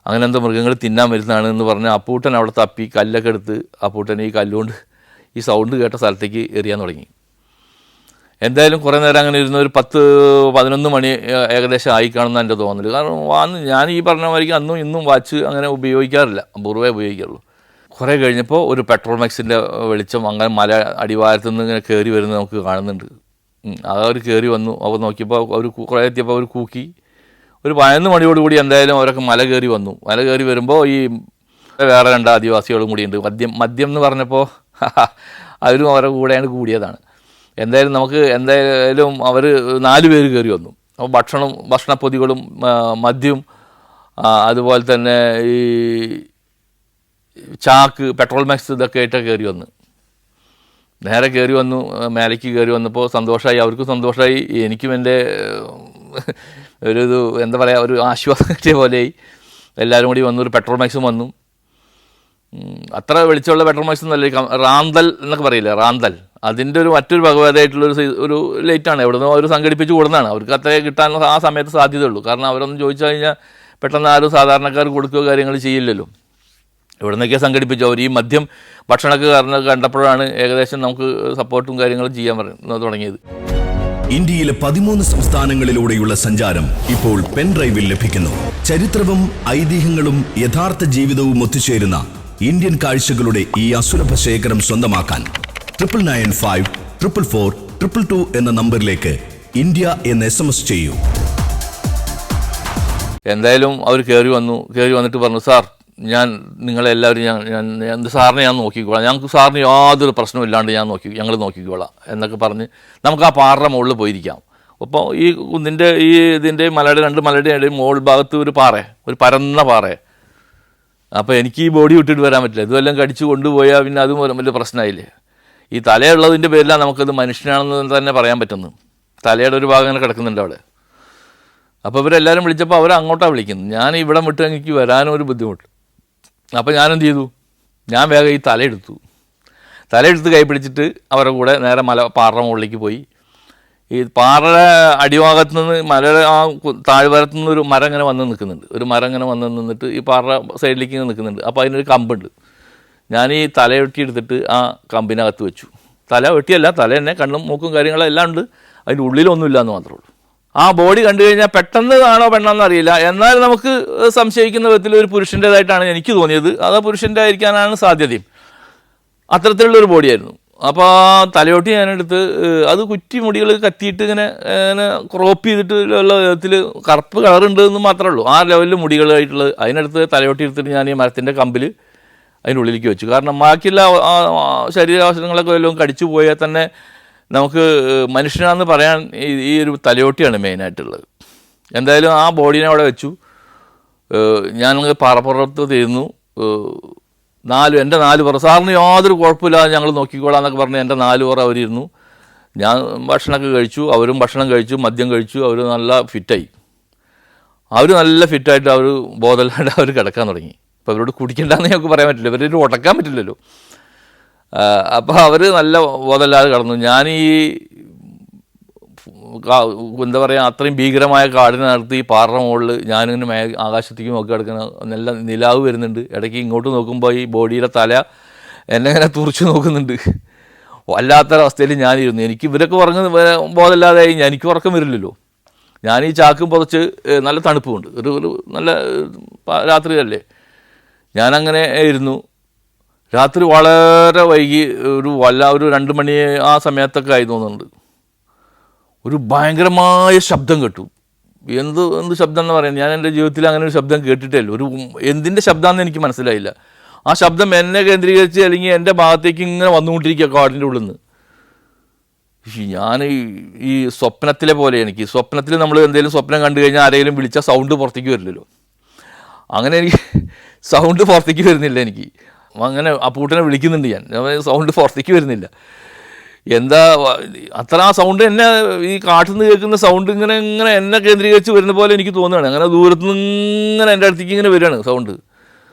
അങ്ങനെ എന്തോ മൃഗങ്ങൾ തിന്നാൻ വരുന്നതാണ് എന്ന് പറഞ്ഞ് അപ്പൂട്ടൻ അവിടെ തപ്പി കല്ലൊക്കെ എടുത്ത് അപ്പൂട്ടൻ ഈ കല്ലുകൊണ്ട് ഈ സൗണ്ട് കേട്ട സ്ഥലത്തേക്ക് എറിയാൻ തുടങ്ങി. എന്തായാലും കുറേ നേരം അങ്ങനെ ഇരുന്ന് ഒരു 10-11 മണി ഏകദേശം ആയി കാണുന്ന എൻ്റെ തോന്നൽ. കാരണം ഞാൻ ഈ പറഞ്ഞ മാതിരിക്ക് അന്നും ഇന്നും വാച്ച് അങ്ങനെ ഉപയോഗിക്കാറില്ല, അപൂർവ്വമേ ഉപയോഗിക്കാറുള്ളൂ. കുറേ കഴിഞ്ഞപ്പോൾ ഒരു പെട്രോൾ മാക്സിൻ്റെ വെളിച്ചം അങ്ങനെ മല അടിവാരത്തു നിന്ന് ഇങ്ങനെ കയറി വരുന്നത് നമുക്ക് കാണുന്നുണ്ട്. അവർ കയറി വന്നു. അപ്പോൾ നോക്കിയപ്പോൾ അവർ കുറേ എത്തിയപ്പോൾ അവർ കൂക്കി. ഒരു 11 മണിയോടുകൂടി എന്തായാലും അവരൊക്കെ മല കയറി വന്നു. മല കയറി വരുമ്പോൾ ഈ വേറെ 2 ആദിവാസികളും കൂടിയുണ്ട്. മദ്യം എന്ന് പറഞ്ഞപ്പോൾ അവരും അവരുടെ കൂടെയാണ് കൂടിയതാണ്. എന്തായാലും അവർ 4 പേര് കയറി വന്നു. അപ്പോൾ ഭക്ഷണപ്പൊതികളും മദ്യവും അതുപോലെ തന്നെ ഈ ചാക്ക് പെട്രോൾ മാക്സ് ഇതൊക്കെ ആയിട്ടൊക്കെ കയറി വന്നു. നേരെ കയറി വന്നു, മേലേക്ക് കയറി വന്നപ്പോൾ സന്തോഷമായി, അവർക്കും സന്തോഷമായി, എനിക്കും എൻ്റെ എന്താ പറയുക, ഒരു ആശ്വാസം കിട്ടിയ പോലെയായി. എല്ലാവരും കൂടി വന്നു. ഒരു പെട്രോൾ മാക്സും വന്നു. അത്ര വെളിച്ചമുള്ള പെട്രോൾ മാക്സ് എന്നല്ല, റാന്തൽ എന്നൊക്കെ പറയില്ലേ, റാന്തൽ, അതിൻ്റെ മറ്റൊരു ഭഗവതായിട്ടുള്ളൊരു ലൈറ്റാണ്. എവിടെ നിന്നോ അവർ സംഘടിപ്പിച്ച് കൊടുക്കുന്നതാണ്. അവർക്ക് അത്രേ കിട്ടാനുള്ള ആ സമയത്ത് സാധ്യതയുള്ളൂ. കാരണം അവരൊന്നും ചോദിച്ചു കഴിഞ്ഞാൽ പെട്ടെന്ന് ആരും സാധാരണക്കാർ കൊടുക്കുകയോ കാര്യങ്ങൾ ചെയ്യില്ലല്ലോ. ഇവിടെ നിന്നൊക്കെ സംഘടിപ്പിച്ചു. അവർ ഈ മദ്യം ഭക്ഷണമൊക്കെ കണ്ടപ്പോഴാണ് ഏകദേശം നമുക്ക് സപ്പോർട്ടും കാര്യങ്ങളും ചെയ്യാൻ തുടങ്ങിയത്. ഇന്ത്യയിലെ 13 സംസ്ഥാനങ്ങളിലൂടെയുള്ള സഞ്ചാരം ഇപ്പോൾ പെൻഡ്രൈവിൽ ലഭിക്കുന്നു. ചരിത്രവും ഐതിഹ്യങ്ങളും യഥാർത്ഥ ജീവിതവും ഒത്തുചേരുന്ന ഇന്ത്യൻ കാഴ്ചകളുടെ ഈ അസുലഭ ശേഖരം സ്വന്തമാക്കാൻ 9995444222 എന്ന നമ്പറിലേക്ക് ഇന്ത്യ എന്ന് SMS ചെയ്യൂ. എന്തായാലും അവർ കയറി വന്നിട്ട് പറഞ്ഞു, സാർ നിങ്ങളെല്ലാവരും സാറിനെ ഞാൻ നോക്കിക്കോളാം, ഞങ്ങൾക്ക് സാറിന് യാതൊരു പ്രശ്നവും ഇല്ലാണ്ട് ഞങ്ങൾ നോക്കിക്കോളാം എന്നൊക്കെ പറഞ്ഞ് നമുക്ക് ആ പാറയുടെ മുകളിൽ പോയിരിക്കാം. അപ്പോൾ ഈ ഇതിൻ്റെ മലയുടെ 2 മലയുടെ ഇടയിൽ മുകൾ ഭാഗത്ത് ഒരു പരന്ന പാറ. അപ്പോൾ എനിക്ക് ഈ ബോഡി വിട്ടിട്ട് വരാൻ പറ്റില്ല. ഇതുമെല്ലാം കടിച്ചു കൊണ്ടുപോയാൽ പിന്നെ അതും വലിയ പ്രശ്നമായില്ലേ. ഈ തലയുള്ളതിൻ്റെ പേരിലാണ് നമുക്കത് മനുഷ്യനാണെന്ന് തന്നെ പറയാൻ പറ്റുന്നത്. തലയുടെ ഒരു ഭാഗം അങ്ങനെ കിടക്കുന്നുണ്ട് അവിടെ. അപ്പോൾ ഇവരെല്ലാവരും വിളിച്ചപ്പോൾ അവർ അങ്ങോട്ടാണ് വിളിക്കുന്നത്. ഞാൻ ഇവിടെ വിട്ട് എനിക്ക് വരാനും ഒരു ബുദ്ധിമുട്ട്. അപ്പോൾ ഞാനെന്ത് ചെയ്തു, ഞാൻ വേഗം ഈ തലയെടുത്ത് കൈ പിടിച്ചിട്ട് അവരുടെ കൂടെ നേരെ പാറയുടെ മുകളിലേക്ക് പോയി. ഈ പാറയുടെ അടിഭാഗത്ത് നിന്ന് മലയുടെ ആ താഴ്വാരത്തു നിന്ന് ഒരു മരം ഇങ്ങനെ വന്ന് നിൽക്കുന്നുണ്ട്. നിന്നിട്ട് ഈ പാറ സൈഡിലേക്ക് നിൽക്കുന്നുണ്ട്. അപ്പോൾ അതിനൊരു കമ്പുണ്ട്. ഞാൻ ഈ തലയൊട്ടി എടുത്തിട്ട് ആ കമ്പിനകത്ത് വെച്ചു. തല വെട്ടിയല്ല, തല തന്നെ, കണ്ണും മൂക്കും കാര്യങ്ങളെല്ലാം ഉണ്ട്, അതിൻ്റെ ഉള്ളിലൊന്നുമില്ല എന്ന് മാത്രമേ ഉള്ളൂ. ആ ബോഡി കണ്ടു കഴിഞ്ഞാൽ പെട്ടെന്ന് ആണോ പെണ്ണാണെന്ന് അറിയില്ല. എന്നാൽ നമുക്ക് സംശയിക്കുന്ന വിധത്തിൽ ഒരു പുരുഷൻ്റേതായിട്ടാണ് എനിക്ക് തോന്നിയത്. അത് പുരുഷൻ്റെ ആയിരിക്കാനാണ് സാധ്യതയും. അത്തരത്തിലുള്ളൊരു ബോഡിയായിരുന്നു. അപ്പോൾ ആ തലയോട്ടി ഞാനെടുത്ത് അത് കുറ്റി മുടികൾ കത്തിയിട്ട് ഇങ്ങനെ ക്രോപ്പ് ചെയ്തിട്ട് ഉള്ള വിധത്തിൽ കറുപ്പ് കളറുണ്ട് എന്ന് മാത്രമേ ഉള്ളൂ. ആ ലെവലിൽ മുടികളായിട്ടുള്ളത് അതിനടുത്ത് തലയോട്ടി എടുത്തിട്ട് ഞാൻ ഈ മരത്തിൻ്റെ കമ്പിൽ അതിൻ്റെ ഉള്ളിലേക്ക് വെച്ചു. കാരണം ബാക്കിയുള്ള ശരീരാവസരങ്ങളൊക്കെ വല്ലതും കടിച്ചു പോയാൽ തന്നെ നമുക്ക് മനുഷ്യനാണെന്ന് പറയാൻ ഈ ഒരു തലയോട്ടിയാണ് മെയിനായിട്ടുള്ളത്. എന്തായാലും ആ ബോഡീനെ അവിടെ വെച്ചു. ഞാൻ പാറപ്പുറത്ത് തീരുന്നു. എൻ്റെ 4 പേർ, സാറിന് യാതൊരു കുഴപ്പമില്ലാതെ ഞങ്ങൾ നോക്കിക്കോളാം എന്നൊക്കെ പറഞ്ഞ് എൻ്റെ 4 പേർ അവരിരുന്നു. ഞാൻ ഭക്ഷണമൊക്കെ കഴിച്ചു, അവരും ഭക്ഷണം കഴിച്ചു, മദ്യം കഴിച്ചു. അവർ നല്ല ഫിറ്റായി. നല്ല ഫിറ്റായിട്ട് അവർ ബോധമില്ലാണ്ട് അവർ കിടക്കാൻ തുടങ്ങി. അപ്പോൾ അവരോട് കുടിക്കണ്ടെന്ന് ഞങ്ങൾക്ക് പറയാൻ പറ്റില്ല, ഇവരൊരു ഉടക്കാൻ പറ്റില്ലല്ലോ. അപ്പോൾ അവർ നല്ല ബോധമില്ലാതെ കിടന്നു. ഞാൻ ഈ എന്താ പറയുക, അത്രയും ഭീകരമായ കാടിനകത്ത് ഈ പാറയുടെ മുകളിൽ ഞാനിങ്ങനെ ആകാശത്തേക്ക് നോക്കി കിടക്കുന്ന നല്ല നിലാവ് വരുന്നുണ്ട്. ഇടയ്ക്ക് ഇങ്ങോട്ട് നോക്കുമ്പോൾ ഈ ബോഡിയുടെ തല എന്നെ ഇങ്ങനെ തുറച്ചു നോക്കുന്നുണ്ട്. വല്ലാത്തൊരവസ്ഥയിൽ ഞാനിരുന്നു. എനിക്ക് ഇവരൊക്കെ ബോധമില്ലാതെയായി. എനിക്ക് ഉറക്കം വരില്ലല്ലോ. ഞാൻ ഈ ചാക്കും പുതച്ച്, നല്ല തണുപ്പുമുണ്ട്, ഒരു നല്ല രാത്രിയല്ലേ. ഞാനങ്ങനെ ഇരുന്നു. രാത്രി വളരെ വൈകി ഒരു 2 മണി ആ സമയത്തൊക്കെ ആയി തോന്നുന്നുണ്ട്. ഒരു ഭയങ്കരമായ ശബ്ദം കേട്ടു. എന്ത് ശബ്ദം എന്ന് പറയുന്നത്, ഞാൻ എൻ്റെ ജീവിതത്തിൽ അങ്ങനെ ഒരു ശബ്ദം കേട്ടിട്ടില്ല. എന്തിൻ്റെ ശബ്ദമാണെന്ന് എനിക്ക് മനസ്സിലായില്ല. ആ ശബ്ദം എന്നെ കേന്ദ്രീകരിച്ച് അല്ലെങ്കിൽ എൻ്റെ ഭാഗത്തേക്ക് ഇങ്ങനെ വന്നുകൊണ്ടിരിക്കുക കാടിൻ്റെ ഉള്ളിൽ നിന്ന്. ഞാൻ ഈ സ്വപ്നത്തിലെ പോലെ, എനിക്ക് സ്വപ്നത്തിൽ നമ്മൾ എന്തെങ്കിലും സ്വപ്നം കണ്ടു കഴിഞ്ഞാൽ ആരെങ്കിലും വിളിച്ചാൽ സൗണ്ട് പുറത്തേക്ക് വരില്ലല്ലോ, അങ്ങനെ എനിക്ക് സൗണ്ട് പുറത്തേക്ക് വരുന്നില്ല. എനിക്ക് അങ്ങനെ അപ്പൂട്ടനെ വിളിക്കുന്നുണ്ട് ഞാൻ, സൗണ്ട് പുറത്തേക്ക് വരുന്നില്ല. എന്താ അത്ര ആ സൗണ്ട് എന്നെ ഈ കാട്ടിൽ നിന്ന് കേൾക്കുന്ന സൗണ്ട് ഇങ്ങനെ എന്നെ കേന്ദ്രീകരിച്ച് വരുന്ന പോലെ എനിക്ക് തോന്നുകയാണ്. അങ്ങനെ ദൂരത്തു നിന്ന് ഇങ്ങനെ എൻ്റെ അടുത്തേക്ക് ഇങ്ങനെ വരികയാണ് സൗണ്ട്.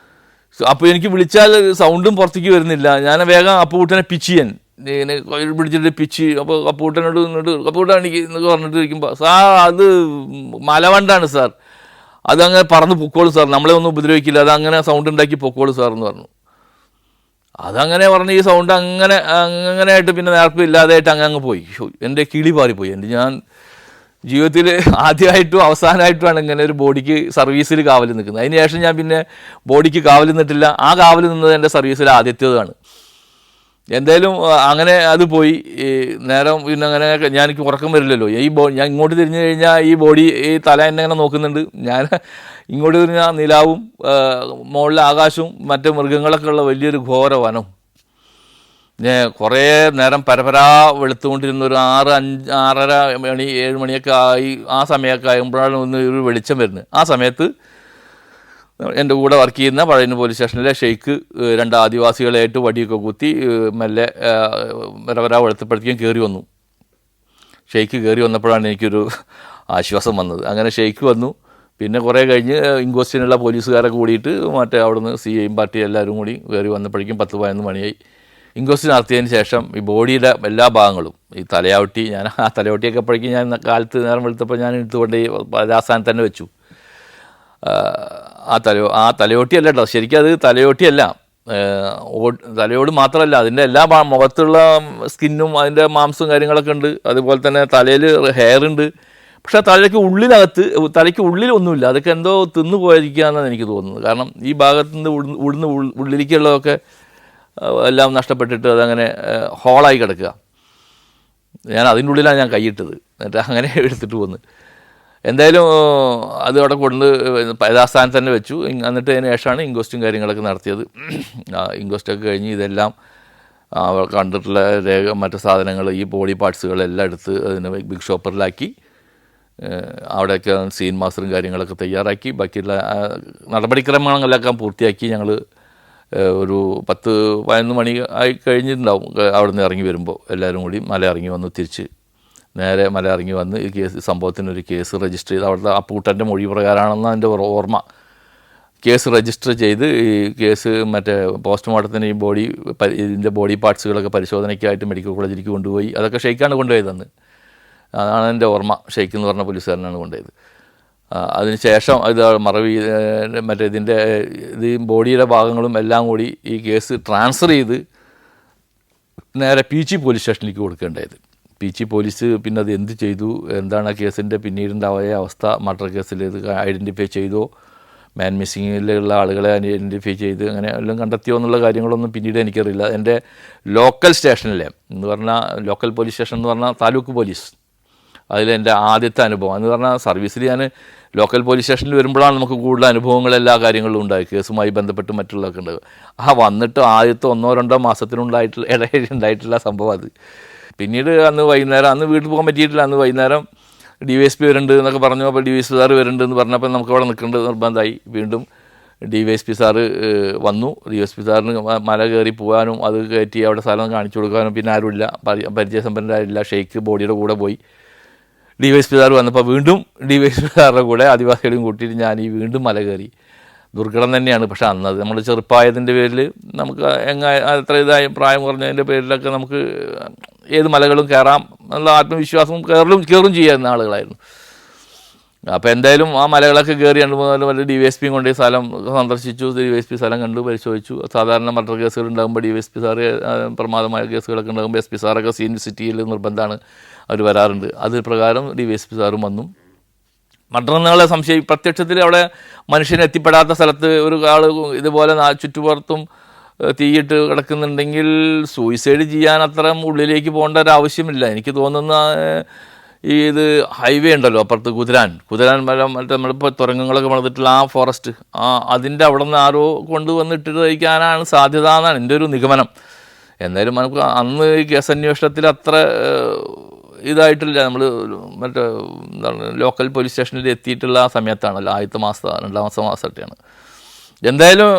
അപ്പോൾ എനിക്ക് വിളിച്ചാൽ സൗണ്ടും പുറത്തേക്ക് വരുന്നില്ല. ഞാൻ വേഗം അപ്പൂട്ടനെ പിച്ച് ചെയ്യാൻ ഇങ്ങനെ പിടിച്ചിട്ട് പിച്ച്, അപ്പോൾ അപ്പൂട്ടനോട് അപ്പൂട്ടൻ എനിക്ക് എന്നൊക്കെ പറഞ്ഞിട്ട് ഇരിക്കുമ്പോൾ, സാർ അത് മലവണ്ടാണ് സാർ, അതങ്ങനെ പറന്ന് പൊക്കോളൂ സാർ, നമ്മളെ ഒന്നും ഉപദ്രവിക്കില്ല, അതങ്ങനെ സൗണ്ട് ഉണ്ടാക്കി പൊക്കോളൂ സാർ എന്ന് പറഞ്ഞു. അതങ്ങനെ പറഞ്ഞ് ഈ സൗണ്ട് അങ്ങനെയായിട്ട് പിന്നെ നേർപ്പം ഇല്ലാതെയായിട്ട് അങ്ങ് പോയി. എൻ്റെ കിളി പാറിപ്പോയി. ഞാൻ ജീവിതത്തിൽ ആദ്യമായിട്ടും അവസാനമായിട്ടുമാണ് ഇങ്ങനെ ഒരു ബോഡിക്ക് സർവീസിൽ കാവൽ നിൽക്കുന്നത്. അതിന് ശേഷം ഞാൻ പിന്നെ ബോഡിക്ക് കാവൽ നിന്നിട്ടില്ല. ആ കാവൽ നിന്നത് എൻ്റെ സർവീസിൽ ആദ്യത്തേതാണ്. എന്തായാലും അങ്ങനെ അത് പോയി. നേരം പിന്നെ അങ്ങനെ എനിക്ക് ഉറക്കം വരില്ലല്ലോ. ഞാൻ ഇങ്ങോട്ട് തിരിഞ്ഞു കഴിഞ്ഞാൽ ഈ ബോഡി, ഈ തല എന്നെ അങ്ങനെ നോക്കുന്നുണ്ട്. ഞാൻ ഇങ്ങോട്ട് തിരിഞ്ഞാൽ നിലാവും മുകളിലെ ആകാശവും മറ്റ് മൃഗങ്ങളൊക്കെ ഉള്ള വലിയൊരു ഘോര വനം. ഞാൻ കുറേ നേരം പരപരാ വെളുത്തുകൊണ്ടിരുന്ന ഒരു 6:30 മണി 7 മണിയൊക്കെ ആയി. ആ സമയമൊക്കെ ആകുമ്പോഴാണ് ഒരു വെളിച്ചം വരുന്നത്. ആ സമയത്ത് എൻ്റെ കൂടെ വർക്ക് ചെയ്യുന്ന പഴയ പോലീസ് സ്റ്റേഷനിലെ ഷെയ്ഖ് 2 ആദിവാസികളായിട്ട് വടിയൊക്കെ കുത്തി മെല്ലെ പരപരാ വെളുത്തപ്പോഴത്തേക്കും കയറി വന്നു. ഷെയ്ഖ് കയറി വന്നപ്പോഴാണ് എനിക്കൊരു ആശ്വാസം വന്നത്. അങ്ങനെ ഷെയ്ഖ് വന്നു. പിന്നെ കുറേ കഴിഞ്ഞ് ഇൻക്വസ്റ്റിനുള്ള പോലീസുകാരെ കൂടിയിട്ട് മറ്റേ അവിടുന്ന് CIയും പാർട്ടി എല്ലാവരും കൂടി കയറി വന്നപ്പോഴേക്കും 10-11 മണിയായി. ഇൻക്വസ്റ്റ് നടത്തിയതിന് ശേഷം ഈ ബോഡിയുടെ എല്ലാ ഭാഗങ്ങളും, ഈ തലയാവട്ടി, ഞാൻ ആ തലയോട്ടിയൊക്കെ അപ്പോഴേക്കും ഞാൻ കാലത്ത് നേരം വെളുത്തപ്പോൾ ഞാൻ എടുത്തുകൊണ്ട് രാജസ്ഥാനത്ത് തന്നെ വെച്ചു. ആ തലയോട്ടിയല്ല കേട്ടോ, ശരിക്കും അത് തലയോട്ടിയല്ല, തലയോട് മാത്രമല്ല, അതിൻ്റെ എല്ലാ മുഖത്തുള്ള സ്കിന്നും അതിൻ്റെ മാംസവും കാര്യങ്ങളൊക്കെ ഉണ്ട്. അതുപോലെ തന്നെ തലയിൽ ഹെയർ ഉണ്ട്. പക്ഷേ തലയ്ക്ക് ഉള്ളിലൊന്നുമില്ല. അതൊക്കെ എന്തോ തിന്നു പോയിരിക്കുകയെന്നാണ് എനിക്ക് തോന്നുന്നത്. കാരണം ഈ ഭാഗത്തു നിന്ന് ഉള്ളിലേക്കുള്ളതൊക്കെ എല്ലാം നഷ്ടപ്പെട്ടിട്ട് അതങ്ങനെ ഹോളായി കിടക്കുക. ഞാൻ അതിൻ്റെ ഉള്ളിലാണ് ഞാൻ കൈയിട്ടത്. എന്നിട്ട് അങ്ങനെ എടുത്തിട്ട് പോന്ന്. എന്തായാലും അത് അവിടെ കൊണ്ട് യഥാസ്ഥാനത്ത് തന്നെ വെച്ചു. എന്നിട്ട് അതിന് ശേഷമാണ് ഇൻക്വസ്റ്റും കാര്യങ്ങളൊക്കെ നടത്തിയത്. ഇൻക്വസ്റ്റൊക്കെ കഴിഞ്ഞ് ഇതെല്ലാം കണ്ടിട്ടുള്ള മറ്റു സാധനങ്ങൾ, ഈ ബോഡി പാർട്സുകളെല്ലാം എടുത്ത് അതിന് ബിഗ് ഷോപ്പറിലാക്കി അവിടെയൊക്കെ സീൻ മാസ്റ്ററും കാര്യങ്ങളൊക്കെ തയ്യാറാക്കി ബാക്കിയുള്ള നടപടിക്രമങ്ങളൊക്കെ പൂർത്തിയാക്കി. ഞങ്ങൾ ഒരു 10-11 മണി ആയി കഴിഞ്ഞിട്ടുണ്ടാവും അവിടെ നിന്ന് ഇറങ്ങി വരുമ്പോൾ. എല്ലാവരും കൂടി മല ഇറങ്ങി വന്നു. തിരിച്ച് നേരെ മല ഇറങ്ങി വന്ന് ഈ സംഭവത്തിനൊരു കേസ് രജിസ്റ്റർ ചെയ്ത്, അവിടുത്തെ അപ്പൂട്ടൻ്റെ മൊഴി പ്രകാരമാണെന്ന് എൻ്റെ ഓർമ്മ, കേസ് രജിസ്റ്റർ ചെയ്ത് ഈ കേസ് മറ്റേ പോസ്റ്റ്മോർട്ടത്തിന് ഇതിൻ്റെ ബോഡി പാർട്സുകളൊക്കെ പരിശോധനയ്ക്കായിട്ട് മെഡിക്കൽ കോളേജിലേക്ക് കൊണ്ടുപോയി. അതൊക്കെ ഷെയ്ഖാണ് കൊണ്ടുപോയതെന്ന്. അതാണ് എൻ്റെ ഓർമ്മ. ഷെയ്ഖ് എന്ന് പറഞ്ഞ പോലീസുകാരനാണ് കൊണ്ടുപോയത്. അതിന് ശേഷം ഇത് മറവി മറ്റേ ഇത് ബോഡിയുടെ ഭാഗങ്ങളും എല്ലാം കൂടി ഈ കേസ് ട്രാൻസ്ഫർ ചെയ്ത് നേരെ പീച്ചി പോലീസ് സ്റ്റേഷനിലേക്ക് കൊടുക്കേണ്ടത്. പീച്ചി പോലീസ് പിന്നെ അത് എന്ത് ചെയ്തു, എന്താണ് ആ കേസിൻ്റെ പിന്നീടുണ്ടായ അവസ്ഥ, മർഡർ കേസിൽ ഇത് ഐഡൻറ്റിഫൈ ചെയ്തോ, മാൻ മിസ്സിങ്ങിലുള്ള ആളുകളെ ഐഡൻറ്റിഫൈ ചെയ്ത് അങ്ങനെ എല്ലാം കണ്ടെത്തിയോ എന്നുള്ള കാര്യങ്ങളൊന്നും പിന്നീട് എനിക്കറിയില്ല. എൻ്റെ ലോക്കൽ സ്റ്റേഷനിലെ എന്ന് പറഞ്ഞാൽ, ലോക്കൽ പോലീസ് സ്റ്റേഷൻ എന്ന് പറഞ്ഞാൽ താലൂക്ക് പോലീസ്, അതിലെൻ്റെ ആദ്യത്തെ അനുഭവം എന്ന് പറഞ്ഞാൽ സർവീസിൽ ഞാൻ ലോക്കൽ പോലീസ് സ്റ്റേഷനിൽ വരുമ്പോഴാണ് നമുക്ക് കൂടുതൽ അനുഭവങ്ങൾ എല്ലാ കാര്യങ്ങളും ഉണ്ടായി, കേസുമായി ബന്ധപ്പെട്ട് മറ്റുള്ളതൊക്കെ ഉണ്ട്. വന്നിട്ട് ആദ്യത്തെ 1-2 ഇടയിലുണ്ടായിട്ടുള്ള സംഭവം അത്. പിന്നീട് അന്ന് വൈകുന്നേരം, അന്ന് വീട്ടിൽ പോകാൻ പറ്റിയിട്ടില്ല. അന്ന് വൈകുന്നേരം DYSP വരുന്നുണ്ട് എന്നൊക്കെ പറഞ്ഞു. അപ്പോൾ DYSP സാറ് വരുന്നുണ്ട് എന്ന് പറഞ്ഞപ്പോൾ നമുക്ക് അവിടെ നിൽക്കേണ്ടത് നിർബന്ധമായി. വീണ്ടും DYSP സാറ് വന്നു. DYSP സാറിന് മല കയറി പോകാനും അത് കയറ്റി അവിടെ സ്ഥലം കാണിച്ചു കൊടുക്കാനും പിന്നെ ആരുമില്ല, പരിചയസമ്പന്നരായില്ല. ഷെയ്ഖ് ബോഡിയുടെ കൂടെ പോയി. DYSP സാർ വന്നപ്പോൾ വീണ്ടും DYSP സാറിൻ്റെ കൂടെ ആദിവാസികളെയും കൂട്ടിയിട്ട് ഞാൻ വീണ്ടും മല കയറി. ദുർഘടം തന്നെയാണ്. പക്ഷേ അന്നത് നമ്മൾ ചെറുപ്പമായതിൻ്റെ പേരിൽ നമുക്ക് അത്ര ഇതായ പ്രായം കുറഞ്ഞതിൻ്റെ പേരിലൊക്കെ നമുക്ക് ഏത് മലകളും കയറാം എന്നുള്ള ആത്മവിശ്വാസവും കയറും ചെയ്യാവുന്ന ആളുകളായിരുന്നു. അപ്പോൾ എന്തായാലും ആ മലകളൊക്കെ കയറി 2-3 വല്ല DYSP കൊണ്ട് സ്ഥലം സന്ദർശിച്ചു. DYSP സ്ഥലം കണ്ടു, പരിശോധിച്ചു. സാധാരണ മർഡർ കേസുകൾ ഉണ്ടാകുമ്പോൾ DYSP സാറ്, പ്രമാദമായ കേസുകളൊക്കെ ഉണ്ടാകുമ്പോൾ SP സാറൊക്കെ സീനിയർ സിറ്റിയിൽ നിർബന്ധമാണ്, അവർ വരാറുണ്ട്. അത് പ്രകാരം DYSP സാറും വന്നു. മർഡർ എന്നുള്ള സംശയം പ്രത്യക്ഷത്തിൽ അവിടെ മനുഷ്യന് എത്തിപ്പെടാത്ത സ്ഥലത്ത് ഒരു ആൾ ഇതുപോലെ ചുറ്റുപുറത്തും തീയിട്ട് കിടക്കുന്നുണ്ടെങ്കിൽ സൂയിസൈഡ് ചെയ്യാൻ അത്ര ഉള്ളിലേക്ക് പോകേണ്ട ഒരു ആവശ്യമില്ല. എനിക്ക് തോന്നുന്ന ഇത് ഹൈവേ ഉണ്ടല്ലോ അപ്പുറത്ത് കുതിരാൻ മരം മറ്റേ നമ്മളിപ്പോൾ തുരങ്കങ്ങളൊക്കെ വളർന്നിട്ടുള്ള ആ ഫോറസ്റ്റ് അതിൻ്റെ അവിടെ നിന്ന് ആരോ കൊണ്ടുവന്നിട്ട് കഴിക്കാനാണ് സാധ്യത എന്നാണ് എൻ്റെ ഒരു നിഗമനം. എന്തായാലും നമുക്ക് അന്ന് ഈ കേസന്വേഷണത്തിൽ അത്ര ഇതായിട്ടില്ല. നമ്മൾ മറ്റേ എന്താണ് ലോക്കൽ പോലീസ് സ്റ്റേഷനിൽ എത്തിയിട്ടുള്ള ആ സമയത്താണല്ലോ, ആദ്യത്തെ മാസം 2 മാസത്തെയാണ്. എന്തായാലും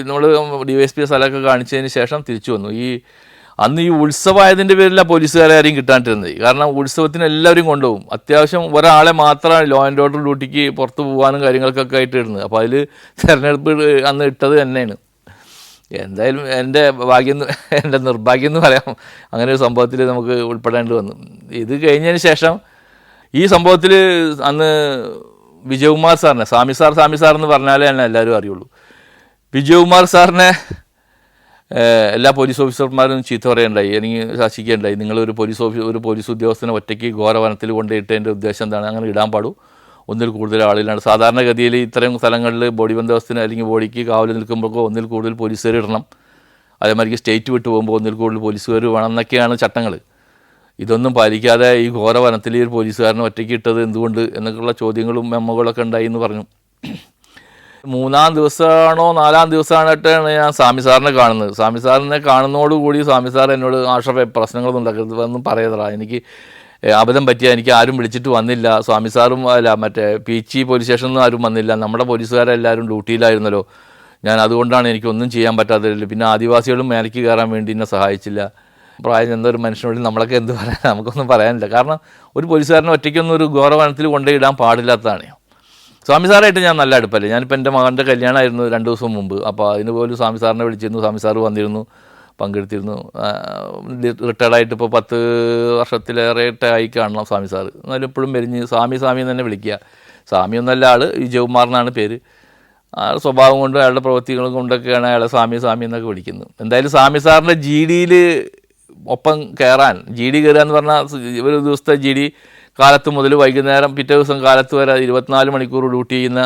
നമ്മൾ DYSP സ്ഥലമൊക്കെ കാണിച്ചതിന് ശേഷം തിരിച്ചു വന്നു. അന്ന് ഈ ഉത്സവമായതിൻ്റെ പേരിലാണ് പോലീസുകാരെ ആരെയും കിട്ടാണ്ടിരുന്നത്. കാരണം ഉത്സവത്തിന് എല്ലാവരും കൊണ്ടുപോകും. അത്യാവശ്യം ഒരാളെ മാത്രമാണ് ലോ ആൻഡ് ഓർഡർ ഡ്യൂട്ടിക്ക് പുറത്ത് പോകാനും കാര്യങ്ങൾക്കൊക്കെ ആയിട്ട് ഇടുന്നത്. അപ്പോൾ അതിൽ തിരഞ്ഞെടുപ്പ് അന്ന് ഇട്ടത് തന്നെയാണ്. എന്തായാലും എൻ്റെ നിർഭാഗ്യം എന്ന് പറയാം, അങ്ങനെ ഒരു സംഭവത്തിൽ നമുക്ക് ഉൾപ്പെടേണ്ടി വന്നു. ഇത് കഴിഞ്ഞതിന് ശേഷം ഈ സംഭവത്തിൽ അന്ന് വിജയകുമാർ സാറിനെ സ്വാമി സാർ എന്ന് പറഞ്ഞാലേ തന്നെ എല്ലാവരും അറിയുള്ളൂ. വിജയകുമാർ സാറിനെ എല്ലാ പോലീസ് ഓഫീസർമാരും ചീത്ത പറയുണ്ടായി, എനിക്ക് ശാസിക്കുകയുണ്ടായി. നിങ്ങളൊരു പോലീസ് ഉദ്യോഗസ്ഥനെ ഒറ്റയ്ക്ക് ഘോരവനത്തിൽ കൊണ്ടിട്ടതിൻ്റെ ഉദ്ദേശം എന്താണ്? അങ്ങനെ ഇടാൻ പാടും, ഒന്നിൽ കൂടുതൽ ആളിലാണ്. സാധാരണഗതിയിൽ ഇത്തരം സ്ഥലങ്ങളിൽ ബോഡി ബന്ദോബസ്തിന് അല്ലെങ്കിൽ ബോഡിക്ക് കാവൽ നിൽക്കുമ്പോഴൊക്കെ ഒന്നിൽ കൂടുതൽ പോലീസുകാർ ഇടണം. അതേമാതിരി സ്റ്റേറ്റ് വിട്ട് പോകുമ്പോൾ ഒന്നിൽ കൂടുതൽ പോലീസുകാർ വേണം എന്നൊക്കെയാണ് ചട്ടങ്ങൾ. ഇതൊന്നും പാലിക്കാതെ ഈ ഘോരവനത്തിൽ ഈ ഒരു പോലീസുകാരനെ ഒറ്റയ്ക്ക് ഇട്ടത് എന്തുകൊണ്ട് എന്നൊക്കെയുള്ള ചോദ്യങ്ങളും മെമ്മോകളൊക്കെ ഉണ്ടായി എന്ന് പറഞ്ഞു. 3-ാം ദിവസമാണോ 4-ാം ദിവസമായിട്ടാണ് ഞാൻ സ്വാമി സാറിനെ കാണുന്നത്. സ്വാമി സാറിനെ കാണുന്നതോടുകൂടി സ്വാമി സാർ എന്നോട് ആഷറേ പ്രശ്നങ്ങളൊന്നും ഉണ്ടാക്കരുത് ഒന്നും പറയതറ, എനിക്ക് അബദ്ധം പറ്റിയ, എനിക്ക് ആരും വിളിച്ചിട്ട് വന്നില്ല. സ്വാമി സാറും മറ്റേ പീച്ചി പോലീസ് സ്റ്റേഷനിൽ നിന്നും ആരും വന്നില്ല, നമ്മുടെ പോലീസുകാരെല്ലാവരും ഡ്യൂട്ടിയിലായിരുന്നല്ലോ, ഞാൻ അതുകൊണ്ടാണ് എനിക്കൊന്നും ചെയ്യാൻ പറ്റാത്തതില്ല. പിന്നെ ആദിവാസികളും മേലേക്ക് കയറാൻ വേണ്ടി എന്നെ സഹായിച്ചില്ല. പ്രായം ചെന്ന ഒരു മനുഷ്യനോട് നമ്മളൊക്കെ എന്ത് പറയാൻ, നമുക്കൊന്നും പറയാനില്ല. കാരണം ഒരു പോലീസുകാരനെ ഒറ്റയ്ക്കൊന്നും ഒരു ഘോരവനത്തിൽ കൊണ്ടുപോയിടാൻ പാടില്ലാത്തതാണ്. സ്വാമി സാറായിട്ട് ഞാൻ നല്ല അടുപ്പല്ലേ. ഞാനിപ്പോൾ എൻ്റെ മകൻ്റെ കല്യാണമായിരുന്നു 2 ദിവസം മുമ്പ്. അപ്പോൾ അതിന് പോലും സ്വാമി സാറിനെ വിളിച്ചിരുന്നു, സ്വാമി സാറ് വന്നിരുന്നു, പങ്കെടുത്തിരുന്നു. റിട്ടയർഡായിട്ട് ഇപ്പോൾ 10 വർഷത്തിലേറെ ആയി കാണണം സ്വാമി സാറ്. എന്നാലും എപ്പോഴും വരിഞ്ഞ് സ്വാമി എന്ന് തന്നെ വിളിക്കുക. സ്വാമിയൊന്നല്ല ആൾ, വിജയകുമാർ എന്നാണ് പേര്. ആ സ്വഭാവം കൊണ്ടും അയാളുടെ പ്രവൃത്തികളും കൊണ്ടൊക്കെയാണ് അയാളെ സ്വാമി എന്നൊക്കെ വിളിക്കുന്നത്. എന്തായാലും സ്വാമി സാറിൻ്റെ GDയിൽ ഒപ്പം കയറാൻ, GD കയറുക എന്ന് പറഞ്ഞാൽ ഒരു ദിവസത്തെ GD കാലത്ത് മുതൽ വൈകുന്നേരം പിറ്റേ ദിവസം കാലത്ത് വരെ 24 മണിക്കൂർ ഡ്യൂട്ടി ചെയ്യുന്ന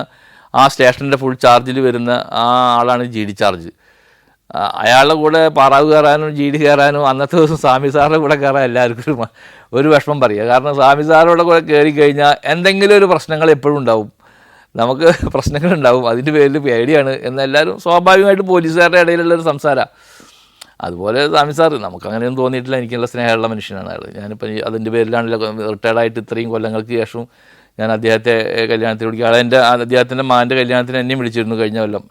ആ സ്റ്റേഷൻ്റെ ഫുൾ ചാർജിൽ വരുന്ന ആ ആളാണ് GD ചാർജ്. അയാളുടെ കൂടെ പാറാവ് കയറാനും GD കയറാനും അന്നത്തെ ദിവസം സ്വാമി സാറിൻ്റെ കൂടെ കയറാൻ എല്ലാവർക്കും ഒരു വിഷമം പറയുക. കാരണം സ്വാമി സാറിൻ്റെ കൂടെ കയറി കഴിഞ്ഞാൽ എന്തെങ്കിലും ഒരു പ്രശ്നങ്ങൾ എപ്പോഴും ഉണ്ടാവും, നമുക്ക് പ്രശ്നങ്ങളുണ്ടാവും, അതിൻ്റെ പേരിൽ പേടിയാണ് എന്നെല്ലാവരും സ്വാഭാവികമായിട്ട് പോലീസുകാരുടെ ഇടയിലുള്ളൊരു സംസാരം. അതുപോലെ സ്വാമി സാറ് നമുക്കങ്ങനെയൊന്നും തോന്നിയിട്ടില്ല, എനിക്കുള്ള സ്നേഹമുള്ള മനുഷ്യനാണ് അയാൾ. ഞാനിപ്പോൾ അതിൻ്റെ പേരിലാണല്ലോ റിട്ടയർഡായിട്ട് ഇത്രയും കൊല്ലങ്ങൾക്ക് ശേഷവും ഞാൻ അദ്ദേഹത്തെ കല്യാണത്തിന് വിളിക്കുക. അദ്ദേഹത്തിൻ്റെ മകൻ്റെ കല്യാണത്തിന് എന്നെയും വിളിച്ചിരുന്നു കഴിഞ്ഞ കൊല്ലം.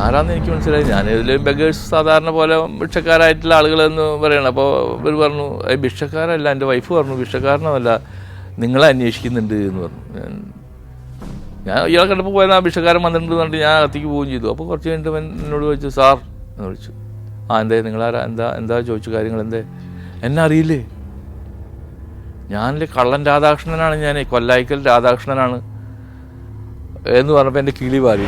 ആരാന്ന് എനിക്ക് മനസ്സിലായി. ഞാനിതിൽ ബഗേഴ്സ് സാധാരണ പോലെ ഭിക്ഷക്കാരായിട്ടുള്ള ആളുകളെന്ന് പറയണം. അപ്പോൾ ഇവർ പറഞ്ഞു ഭിക്ഷക്കാരല്ല, എൻ്റെ വൈഫ് പറഞ്ഞു ഭിക്ഷക്കാരനല്ല, നിങ്ങളെ അന്വേഷിക്കുന്നുണ്ട് എന്ന് പറഞ്ഞു. ഞാൻ ഇയാളെ കണ്ടപ്പോൾ പോയാൽ ആ ഭിക്ഷക്കാരൻ വന്നിട്ടുണ്ട് എന്നിട്ട് ഞാൻ അകത്തേക്ക് പോവുകയും ചെയ്തു. അപ്പോൾ കുറച്ച് കഴിഞ്ഞിട്ട് എന്നോട് ചോദിച്ചു, സാർ എന്ന് വിളിച്ചു. എന്തേ നിങ്ങളാരാ, എന്താ ചോദിച്ചു കാര്യങ്ങൾ, എന്തേ എന്നെ അറിയില്ലേ? ഞാനില്ലേ കള്ളൻ രാധാകൃഷ്ണനാണ്, ഞാൻ കൊല്ലായിക്കൽ രാധാകൃഷ്ണനാണ് എന്ന് പറഞ്ഞപ്പോൾ എൻ്റെ കിളി പാറി.